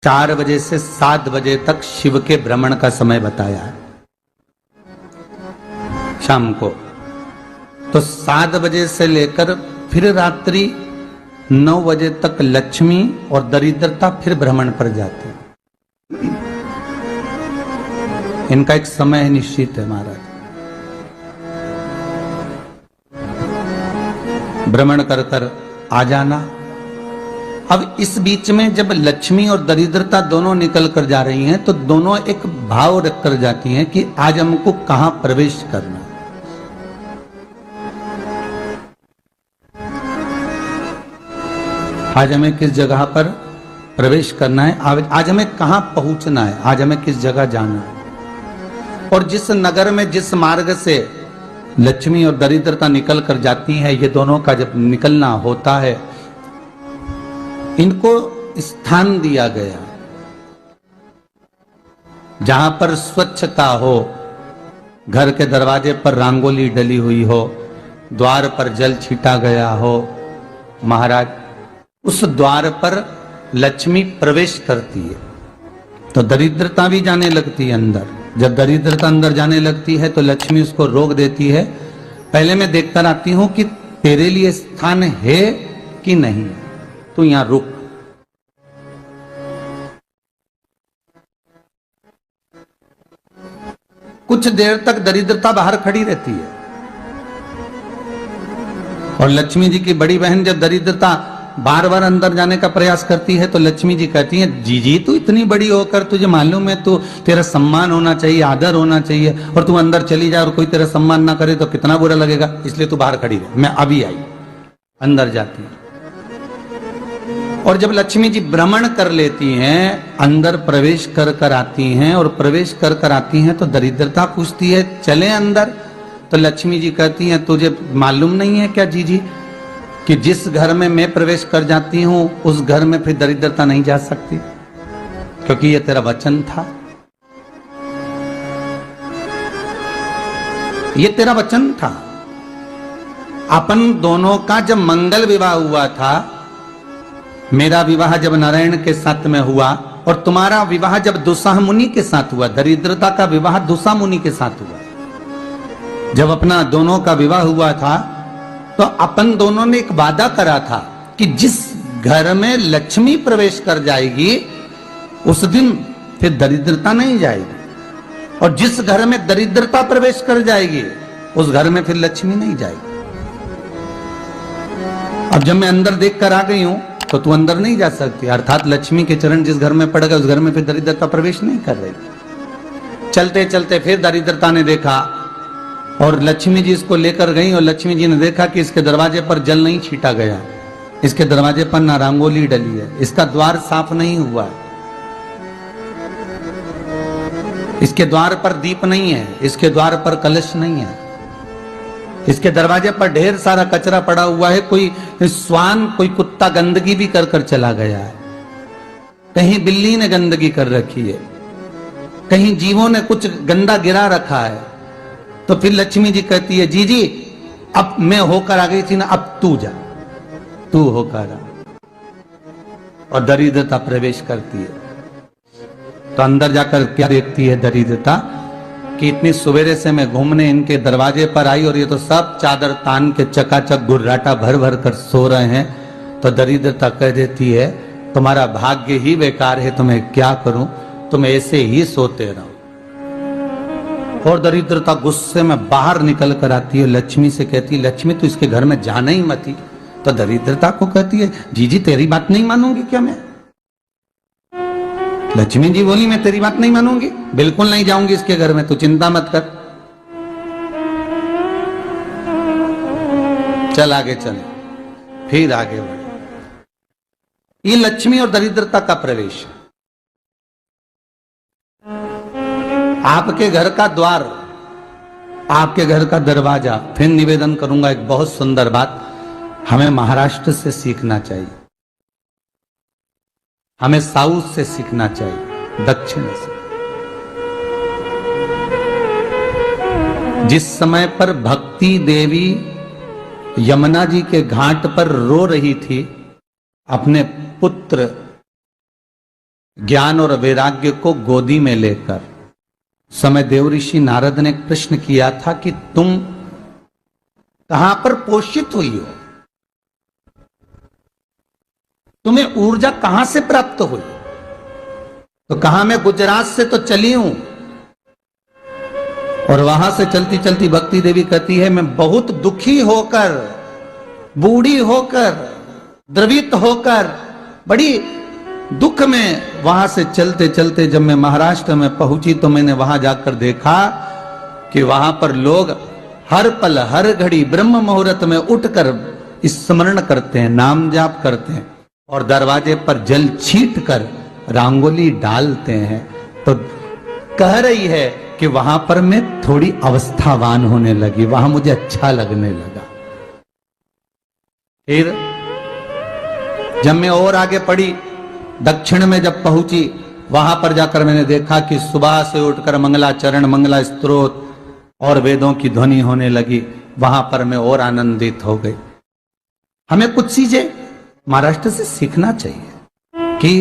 4 बजे से 7 बजे तक शिव के भ्रमण का समय बताया है शाम को। तो 7 बजे से लेकर फिर रात्रि 9 बजे तक लक्ष्मी और दरिद्रता फिर भ्रमण पर जाती है। इनका एक समय निश्चित है महाराज। भ्रमण कर कर आ जाना। अब इस बीच में जब लक्ष्मी और दरिद्रता दोनों निकल कर जा रही हैं तो दोनों एक भाव रख कर जाती हैं कि आज हमको कहां प्रवेश करना। आज हमें किस जगह पर प्रवेश करना है, आज हमें कहां पहुंचना है, आज हमें किस जगह जाना है। और जिस नगर में जिस मार्ग से लक्ष्मी और दरिद्रता निकल कर जाती है, ये दोनों का जब निकलना होता है, इनको स्थान दिया गया जहां पर स्वच्छता हो, घर के दरवाजे पर रंगोली डली हुई हो, द्वार पर जल छीटा गया हो। महाराज उस द्वार पर लक्ष्मी प्रवेश करती है तो दरिद्रता भी जाने लगती है अंदर। जब दरिद्रता अंदर जाने लगती है तो लक्ष्मी उसको रोक देती है। पहले मैं देखकर आती हूं कि तेरे लिए स्थान है कि नहीं, तू यहां रुक। कुछ देर तक दरिद्रता बाहर खड़ी रहती है और लक्ष्मी जी की बड़ी बहन जब दरिद्रता बार बार अंदर जाने का प्रयास करती है तो लक्ष्मी जी कहती हैं, जीजी तू इतनी बड़ी होकर तुझे मालूम है तू तेरा सम्मान होना चाहिए, आदर होना चाहिए, और तू अंदर चली जाए और कोई तेरा सम्मान ना करे तो कितना बुरा लगेगा, इसलिए तू बाहर खड़ी रहे। मैं अभी आई। अंदर जाती है और जब लक्ष्मी जी भ्रमण कर लेती हैं, अंदर प्रवेश कर कर आती हैं और प्रवेश कर कर आती हैं तो दरिद्रता पूछती है चले अंदर। तो लक्ष्मी जी कहती हैं, तुझे मालूम नहीं है क्या जीजी कि जिस घर में मैं प्रवेश कर जाती हूं उस घर में फिर दरिद्रता नहीं जा सकती, क्योंकि ये तेरा वचन था, ये तेरा वचन था। अपन दोनों का जब मंगल विवाह हुआ था, मेरा विवाह जब नारायण के साथ में हुआ और तुम्हारा विवाह जब दुस्साह मुनि के साथ हुआ, दरिद्रता का विवाह दुस्साह मुनि के साथ हुआ। जब अपना दोनों का विवाह हुआ था तो अपन दोनों ने एक वादा करा था कि जिस घर में लक्ष्मी प्रवेश कर जाएगी उस दिन फिर दरिद्रता नहीं जाएगी, और जिस घर में दरिद्रता प्रवेश कर जाएगी उस घर में फिर लक्ष्मी नहीं जाएगी। अब जब मैं अंदर देख कर आ गई हूं तो तू अंदर नहीं जा सकती, अर्थात लक्ष्मी के चरण जिस घर में पड़ गए उस घर में फिर दरिद्रता प्रवेश नहीं कर रही। चलते चलते फिर दरिद्रता ने देखा और लक्ष्मी जी इसको लेकर गई और लक्ष्मी जी ने देखा कि इसके दरवाजे पर जल नहीं छीटा गया, इसके दरवाजे पर ना रंगोली डली है, इसका द्वार साफ नहीं हुआ है, इसके द्वार पर दीप नहीं है, इसके द्वार पर कलश नहीं है, इसके दरवाजे पर ढेर सारा कचरा पड़ा हुआ है, कोई स्वान कोई कुत्ता गंदगी भी कर कर चला गया है, कहीं बिल्ली ने गंदगी कर रखी है, कहीं जीवों ने कुछ गंदा गिरा रखा है। तो फिर लक्ष्मी जी कहती है, जीजी अब मैं होकर आ गई थी ना, अब तू जा, तू होकर आ। और दरिद्रता प्रवेश करती है तो अंदर जाकर क्या देखती है दरिद्रता कि इतनी सवेरे से मैं घूमने इनके दरवाजे पर आई और ये तो सब चादर तान के चकाचक गुर्राटा भर भर कर सो रहे हैं। तो दरिद्रता कह देती है, तुम्हारा भाग्य ही बेकार है, तुम्हें क्या करूं, तुम ऐसे ही सोते रहो। और दरिद्रता गुस्से में बाहर निकल कर आती है, लक्ष्मी से कहती है, लक्ष्मी तू इसके घर में जाना ही मत ही। तो दरिद्रता को कहती है, जीजी तेरी बात नहीं मानूंगी क्या मैं? लक्ष्मी जी बोली, मैं तेरी बात नहीं मानूंगी, बिल्कुल नहीं जाऊंगी इसके घर में, तू चिंता मत कर, चल आगे चले। फिर आगे बढ़े। ये लक्ष्मी और दरिद्रता का प्रवेश है। आपके घर का द्वार, आपके घर का दरवाजा। फिर निवेदन करूंगा एक बहुत सुंदर बात, हमें महाराष्ट्र से सीखना चाहिए, हमें साउथ से सीखना चाहिए, दक्षिण से। जिस समय पर भक्ति देवी यमुना जी के घाट पर रो रही थी अपने पुत्र ज्ञान और वैराग्य को गोदी में लेकर समय देव ऋषि नारद ने एक प्रश्न किया था कि तुम कहां पर पोषित हुई हो, तुम्हें ऊर्जा कहां से प्राप्त हुई? तो कहा मैं गुजरात से तो चली हूं। और वहां से चलती चलती भक्ति देवी कहती है मैं बहुत दुखी होकर, बूढ़ी होकर, द्रवित होकर, बड़ी दुख में वहां से चलते चलते जब मैं महाराष्ट्र में पहुंची तो मैंने वहां जाकर देखा कि वहां पर लोग हर पल हर घड़ी ब्रह्म मुहूर्त में उठकर स्मरण करते हैं, नाम जाप करते हैं और दरवाजे पर जल छीट कर रंगोली डालते हैं। तो कह रही है कि वहां पर मैं थोड़ी अवस्थावान होने लगी, वहां मुझे अच्छा लगने लगा। फिर जब मैं और आगे पढ़ी, दक्षिण में जब पहुंची, वहां पर जाकर मैंने देखा कि सुबह से उठकर मंगलाचरण, मंगला स्तोत्र और वेदों की ध्वनि होने लगी। वहां पर मैं और आनंदित हो गई। हमें कुछ चीजें महाराष्ट्र से सीखना चाहिए कि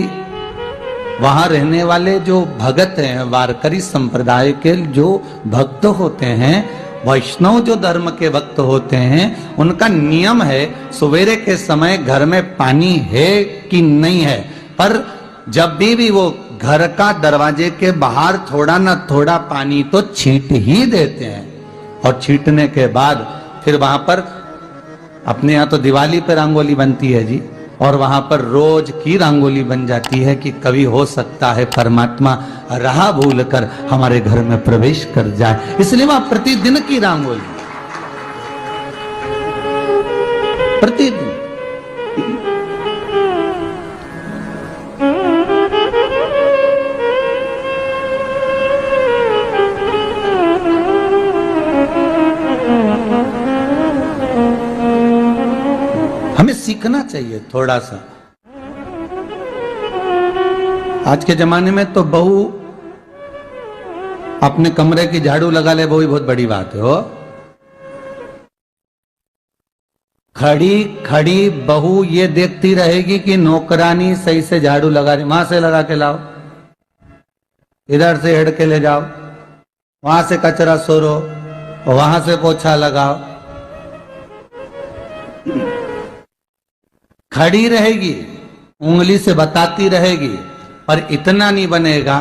वहां रहने वाले जो भगत हैं, वारकरी संप्रदाय के जो भक्त होते हैं, वैष्णव जो धर्म के भक्त होते हैं, उनका नियम है सवेरे के समय घर में पानी है कि नहीं है, पर जब भी वो घर का दरवाजे के बाहर थोड़ा ना थोड़ा पानी तो छींट ही देते हैं। और छींटने के बाद फिर वहां पर अपने यहाँ तो दिवाली पे रंगोली बनती है जी, और वहां पर रोज की रंगोली बन जाती है कि कभी हो सकता है परमात्मा राह भूल कर हमारे घर में प्रवेश कर जाए, इसलिए वहां प्रतिदिन की रंगोली, प्रतिदिन। हमें सीखना चाहिए थोड़ा सा। आज के जमाने में तो बहू अपने कमरे की झाड़ू लगा ले, वो ही बहुत बड़ी बात है। हो खड़ी खड़ी बहू ये देखती रहेगी कि नौकरानी सही से झाड़ू लगा रही, वहां से लगा के लाओ, इधर से हेड के ले जाओ, वहां से कचरा सोरो, वहां से पोछा लगाओ। खड़ी रहेगी, उंगली से बताती रहेगी, पर इतना नहीं बनेगा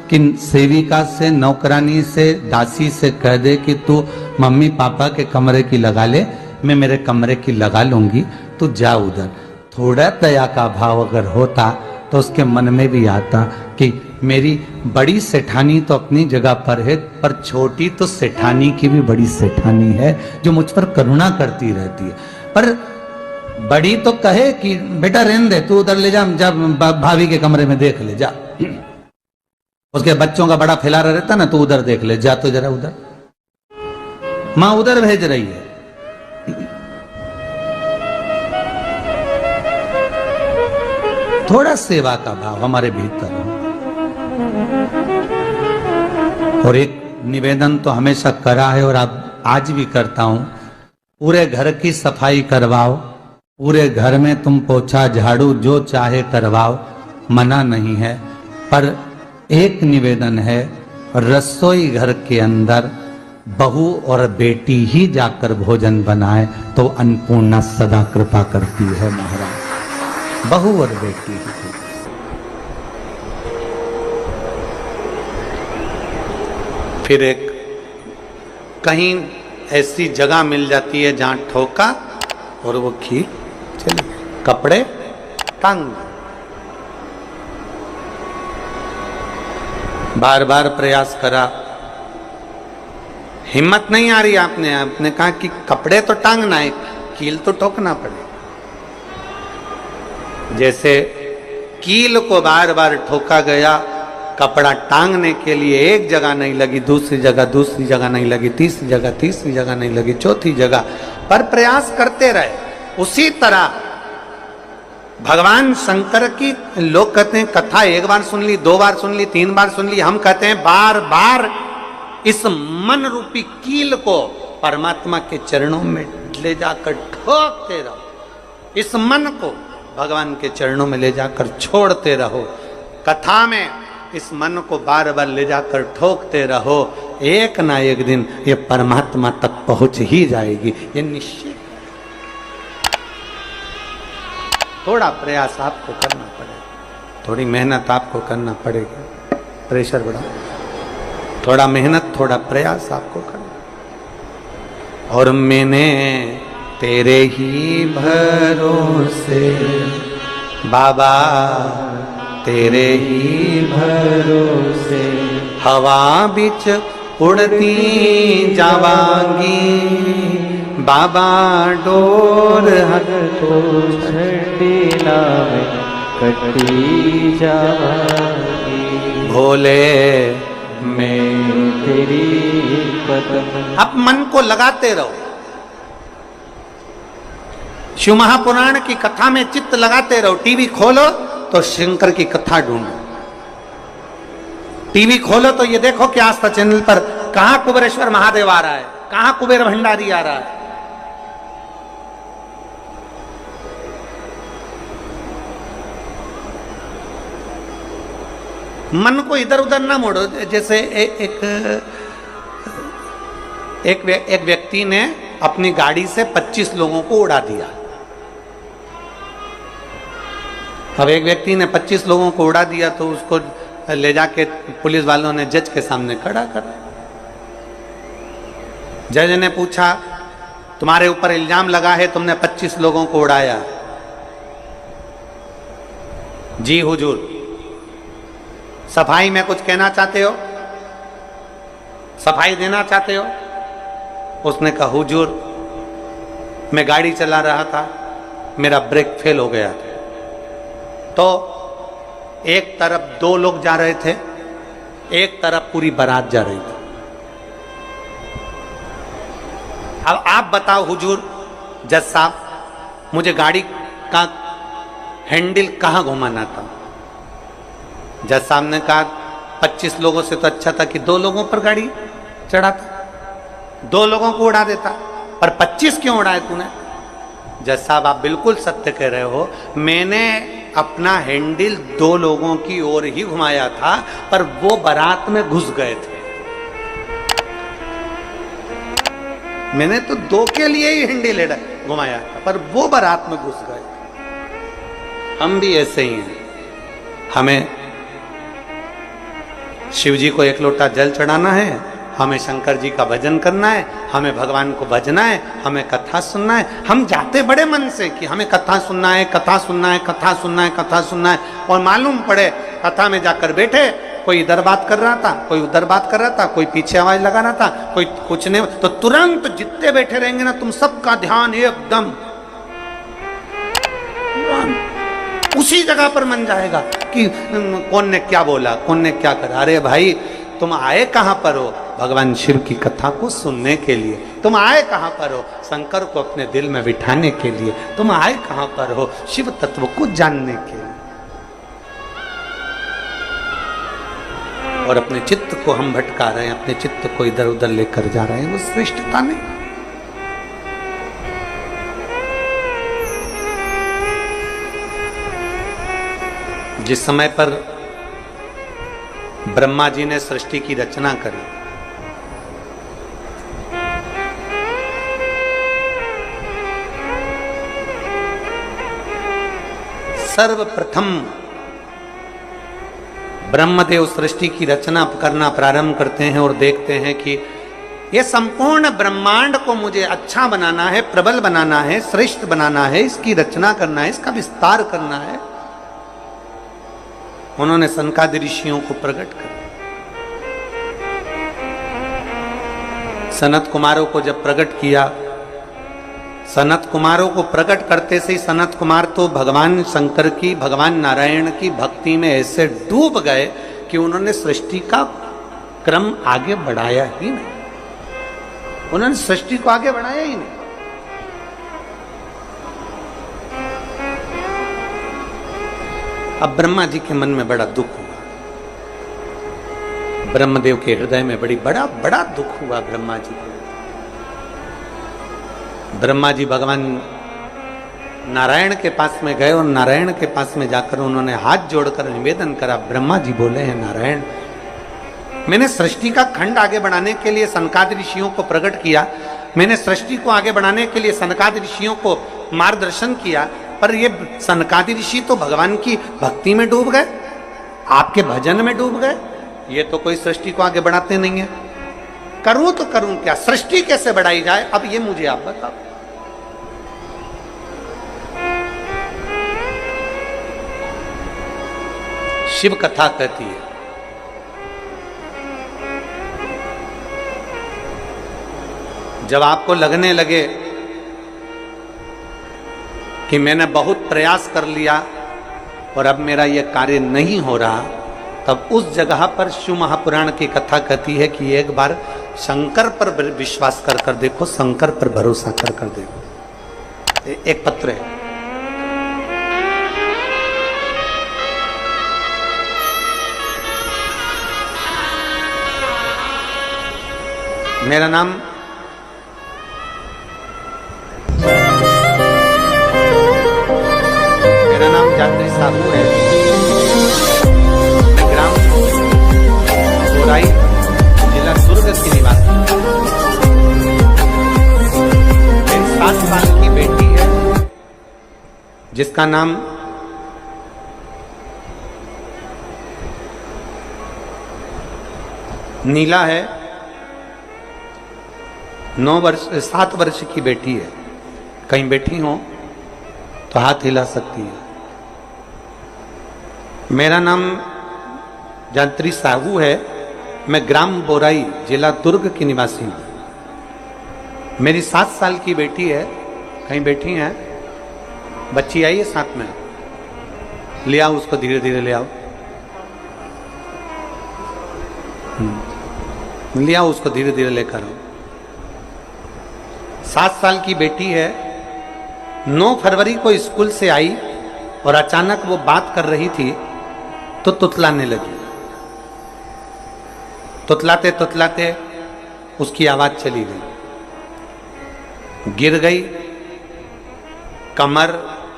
कि सेविका से, नौकरानी से, दासी से कह दे कि तू मम्मी पापा के कमरे की लगा ले, मैं मेरे कमरे की लगा लूंगी, तू जा उधर। थोड़ा दया का भाव अगर होता तो उसके मन में भी आता कि मेरी बड़ी सेठानी तो अपनी जगह पर है, पर छोटी तो सेठानी की भी बड़ी सेठानी है जो मुझ पर करुणा करती रहती है। पर बड़ी तो कहे कि बेटा रहने दे, तू उधर ले जा, जब भाभी के कमरे में देख ले जा। उसके बच्चों का बड़ा फैलारा रहता ना, तू उधर देख ले जा, तो जरा उधर, मां उधर भेज रही है। थोड़ा सेवा का भाव हमारे भीतर हो। और एक निवेदन तो हमेशा करा है और अब आज भी करता हूं, पूरे घर की सफाई करवाओ, पूरे घर में तुम पोछा झाड़ू जो चाहे करवाओ, मना नहीं है। पर एक निवेदन है, रसोई घर के अंदर बहू और बेटी ही जाकर भोजन बनाए तो अन्नपूर्णा सदा कृपा करती है महाराज। बहू और बेटी ही। फिर एक कहीं ऐसी जगह मिल जाती है जहां ठोका और वो खींच चली, कपड़े टांग, बार बार प्रयास करा, हिम्मत नहीं आ रही। आपने कहा कि कपड़े तो टांगना है, कील तो ठोकना पड़े। जैसे कील को बार बार ठोका गया, कपड़ा टांगने के लिए एक जगह नहीं लगी, दूसरी जगह नहीं लगी, तीसरी जगह नहीं लगी, चौथी जगह पर प्रयास करते रहे। उसी तरह भगवान शंकर की लोग कहते हैं कथा एक बार सुन ली, 2 बार सुन ली, 3 बार सुन ली, हम कहते हैं बार बार इस मन रूपी कील को परमात्मा के चरणों में ले जाकर ठोकते रहो। इस मन को भगवान के चरणों में ले जाकर छोड़ते रहो, कथा में इस मन को बार बार ले जाकर ठोकते रहो, एक ना एक दिन ये परमात्मा तक पहुंच ही जाएगी, ये निश्चित। थोड़ा प्रयास आपको करना पड़ेगा, थोड़ी मेहनत आपको करना पड़ेगी, प्रेशर बढ़ा, थोड़ा मेहनत थोड़ा प्रयास आपको करना। और मैंने तेरे ही भरोसे बाबा, तेरे ही भरोसे हवा बिच उड़ती जावांगी, बाबा डोर हर तो छड़ी लावे कटी जावांगी, भोले मैं तेरी कदम। अब मन को लगाते रहो, शिव महापुराण की कथा में चित्त लगाते रहो। टीवी खोलो तो शंकर की कथा ढूंढो, टीवी खोलो तो ये देखो कि आस्था चैनल पर कहां कुबेरेश्वर महादेव आ रहा है, कहां कुबेर भंडारी आ रहा है। मन को इधर उधर ना मोड़ो। जैसे एक व्यक्ति ने अपनी गाड़ी से 25 लोगों को उड़ा दिया। अब एक व्यक्ति ने 25 लोगों को उड़ा दिया तो उसको ले जाके पुलिस वालों ने जज के सामने खड़ा कर। जज ने पूछा, तुम्हारे ऊपर इल्जाम लगा है तुमने 25 लोगों को उड़ाया। जी हुजूर, सफाई में कुछ कहना चाहते हो, सफाई देना चाहते हो? उसने कहा, हुजूर मैं गाड़ी चला रहा था, मेरा ब्रेक फेल हो गया था, तो एक तरफ 2 लोग जा रहे थे, एक तरफ पूरी बारात जा रही थी। अब आप बताओ हुजूर, जज साहब, मुझे गाड़ी का हैंडल कहां घुमाना था? जज साहब ने कहा, 25 लोगों से तो अच्छा था कि 2 लोगों पर गाड़ी चढ़ाता, 2 लोगों को उड़ा देता, पर 25 क्यों उड़ाए तूने? जज साहब, आप बिल्कुल सत्य कह रहे हो, मैंने अपना हैंडल 2 लोगों की ओर ही घुमाया था, पर वो बारात में घुस गए थे। मैंने तो 2 के लिए ही हैंडल घुमाया था, पर वो बारात में घुस गए। हम भी ऐसे ही हैं, हमें शिव जी को 1 लोटा जल चढ़ाना है, हमें शंकर जी का भजन करना है, हमें भगवान को भजना है, हमें कथा सुनना है। हम जाते बड़े मन से कि हमें कथा सुनना है, कथा सुनना है, कथा सुनना है, कथा सुनना है, और मालूम पड़े कथा में जाकर बैठे, कोई इधर बात कर रहा था, कोई उधर बात कर रहा था, कोई पीछे आवाज लगा रहा था, कोई कुछ नहीं, तो तुरंत जितने बैठे रहेंगे ना, तुम सबका ध्यान एकदम उसी जगह पर मन जाएगा कि कौन ने क्या बोला, कौन ने क्या करा। अरे भाई, तुम आए कहां पर हो? भगवान शिव की कथा को सुनने के लिए। तुम आए कहां पर हो? शंकर को अपने दिल में बिठाने के लिए। तुम आए कहां पर हो? शिव तत्व को जानने के लिए। और अपने चित्त को हम भटका रहे हैं, अपने चित्त को इधर उधर लेकर जा रहे हैं, वो श्रेष्ठता नहीं। जिस समय पर ब्रह्मा जी ने सृष्टि की रचना करी, सर्वप्रथम ब्रह्मदेव सृष्टि की रचना करना प्रारंभ करते हैं और देखते हैं कि यह संपूर्ण ब्रह्मांड को मुझे अच्छा बनाना है, प्रबल बनाना है, श्रेष्ठ बनाना है, इसकी रचना करना है, इसका विस्तार करना है। उन्होंने सनकादि ऋषियों को प्रकट कर, सनत कुमारों को जब प्रकट किया, सनत कुमारों को प्रकट करते से ही सनत कुमार तो भगवान शंकर की, भगवान नारायण की भक्ति में ऐसे डूब गए कि उन्होंने सृष्टि का क्रम आगे बढ़ाया ही नहीं। उन्होंने सृष्टि को आगे बढ़ाया ही नहीं। अब ब्रह्मा जी के मन में बड़ा दुख हुआ, ब्रह्मदेव के हृदय में बड़ा दुख हुआ ब्रह्मा जी को। ब्रह्मा जी भगवान नारायण के पास में गए और नारायण के पास में जाकर उन्होंने हाथ जोड़कर निवेदन करा। ब्रह्मा जी बोले हैं, नारायण, मैंने सृष्टि का खंड आगे बढ़ाने के लिए सनकादि ऋषियों को प्रकट किया, मैंने सृष्टि को आगे बढ़ाने के लिए सनकादि ऋषियों को मार्गदर्शन किया, पर ये सनकादि ऋषि तो भगवान की भक्ति में डूब गए, आपके भजन में डूब गए, ये तो कोई सृष्टि को आगे बढ़ाते नहीं है। करूं तो करूं क्या, सृष्टि कैसे बढ़ाई जाए, अब ये मुझे आप बताओ। शिव कथा कहती है, जब आपको लगने लगे कि मैंने बहुत प्रयास कर लिया और अब मेरा यह कार्य नहीं हो रहा, तब उस जगह पर शिव महापुराण की कथा कहती है कि एक बार शंकर पर विश्वास कर कर देखो, शंकर पर भरोसा कर कर देखो। एक पत्र है, मेरा नाम जात्री साहू है, ग्राम बोराई, जिला दुर्ग की निवासी। मेरी 7 साल की बेटी है जिसका नाम नीला है। 7 वर्ष की बेटी है। कहीं बैठी हो तो हाथ हिला सकती है। मेरा नाम जात्री साहू है, मैं ग्राम बोराई, जिला दुर्ग की निवासी हूं। मेरी 7 साल की बेटी है, कहीं बैठी है, बच्ची आई है साथ में, ले आओ उसको, धीरे धीरे ले आओ, ले आओ उसको, धीरे धीरे लेकर आओ। 7 साल की बेटी है, 9 फरवरी को स्कूल से आई और अचानक वो बात कर रही थी तो तुतलाने लगी। तुतलाते तुतलाते उसकी आवाज चली गई, गिर गई, कमर,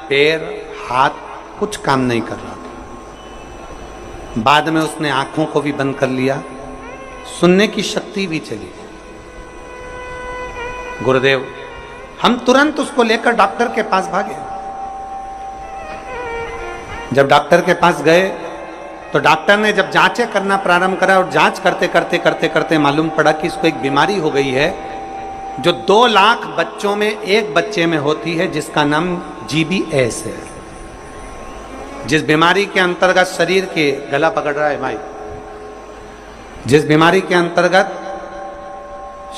पैर, हाथ कुछ काम नहीं कर रहा था। बाद में उसने आंखों को भी बंद कर लिया, सुनने की शक्ति भी चली गई। गुरुदेव, हम तुरंत उसको लेकर डॉक्टर के पास भागे। जब डॉक्टर के पास गए तो डॉक्टर ने जब जांचें करना प्रारंभ करा और जांच करते करते करते करते मालूम पड़ा कि इसको एक बीमारी हो गई है जो 2 लाख बच्चों में एक बच्चे में होती है, जिसका नाम GBS है। जिस बीमारी के अंतर्गत शरीर के, गला पकड़ रहा है भाई, जिस बीमारी के अंतर्गत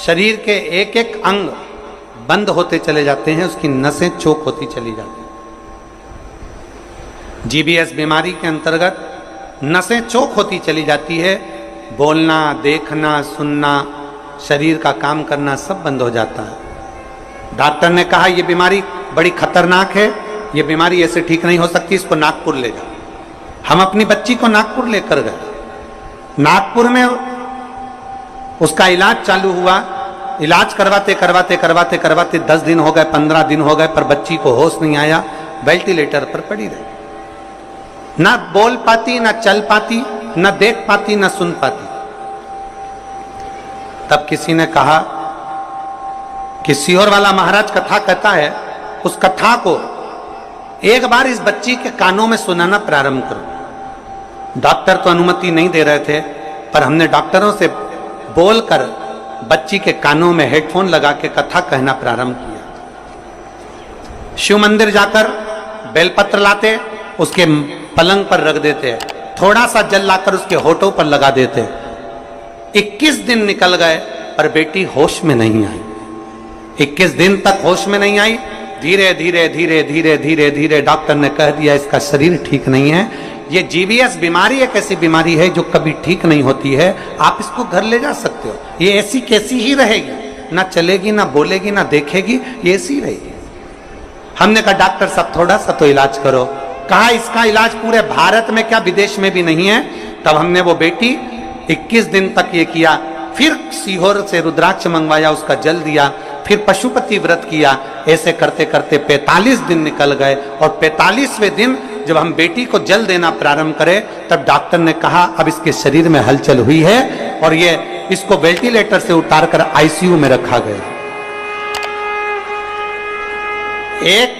शरीर के एक एक अंग बंद होते चले जाते हैं, उसकी नसें चोक होती चली जाती हैं। GBS बीमारी के अंतर्गत नसें चोक होती चली जाती है, बोलना, देखना, सुनना, शरीर का काम करना सब बंद हो जाता है। डॉक्टर ने कहा यह बीमारी बड़ी खतरनाक है, यह बीमारी ऐसे ठीक नहीं हो सकती, इसको नागपुर ले जाओ। हम अपनी बच्ची को नागपुर लेकर गए। नागपुर में उसका इलाज चालू हुआ। इलाज करवाते करवाते करवाते करवाते 10 दिन हो गए, 15 दिन हो गए, पर बच्ची को होश नहीं आया, वेंटिलेटर पर पड़ी रही। ना बोल पाती, ना चल पाती, ना देख पाती, ना सुन पाती। तब किसी ने कहा कि सीहोर वाला महाराज कथा कहता है, उस कथा को एक बार इस बच्ची के कानों में सुनाना प्रारंभ करो। डॉक्टर तो अनुमति नहीं दे रहे थे, पर हमने डॉक्टरों से बोलकर बच्ची के कानों में हेडफोन लगा के कथा कहना प्रारंभ किया। शिव मंदिर जाकर बेलपत्र लाते, उसके पलंग पर रख देते, थोड़ा सा जल लाकर उसके होठों पर लगा देते। 21 दिन निकल गए पर बेटी होश में नहीं आई। 21 दिन तक होश में नहीं आई। धीरे धीरे धीरे धीरे धीरे धीरे डॉक्टर ने कह दिया इसका शरीर ठीक नहीं है, ये GBS बीमारी एक ऐसी बीमारी है जो कभी ठीक नहीं होती है, आप इसको घर ले जा सकते हो, ये ऐसी कैसी ही रहेगी, ना चलेगी, ना बोलेगी, ना देखेगी, ये ऐसी रहेगी। हमने कहा डॉक्टर साहब थोड़ा सा तो इलाज करो। कहा इसका इलाज पूरे भारत में क्या विदेश में भी नहीं है। तब हमने वो बेटी 21 दिन तक ये किया, फिर सीहोर से रुद्राक्ष मंगवाया, उसका जल दिया, फिर पशुपति व्रत किया। ऐसे करते करते 45 दिन निकल गए और 45वें दिन जब हम बेटी को जल देना प्रारंभ करें तब डॉक्टर ने कहा अब इसके शरीर में हलचल हुई है और ये इसको वेंटिलेटर से उतारकर आईसीयू में रखा गया। एक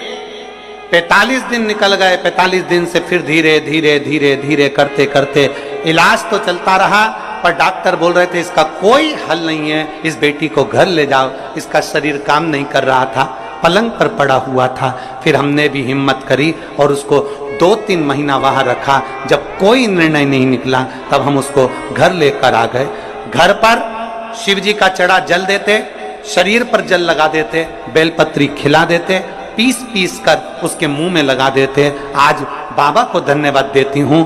45 दिन निकल गए, 45 दिन से फिर धीरे धीरे धीरे धीरे करते करते इलाज तो चलता रहा, पर डॉक्टर बोल रहे थे इसका कोई हल नहीं है, इस बेटी को घर ले जाओ, इसका शरीर काम नहीं कर रहा था, पलंग पर पड़ा हुआ था। फिर हमने भी हिम्मत करी और उसको 2-3 महीना वहां रखा। जब कोई निर्णय नहीं निकला तब हम उसको घर लेकर आ गए। घर पर शिव जी का चढ़ा जल देते, शरीर पर जल लगा देते, बेलपत्री खिला देते, पीस पीस कर उसके मुंह में लगा देते। आज बाबा को धन्यवाद देती हूँ।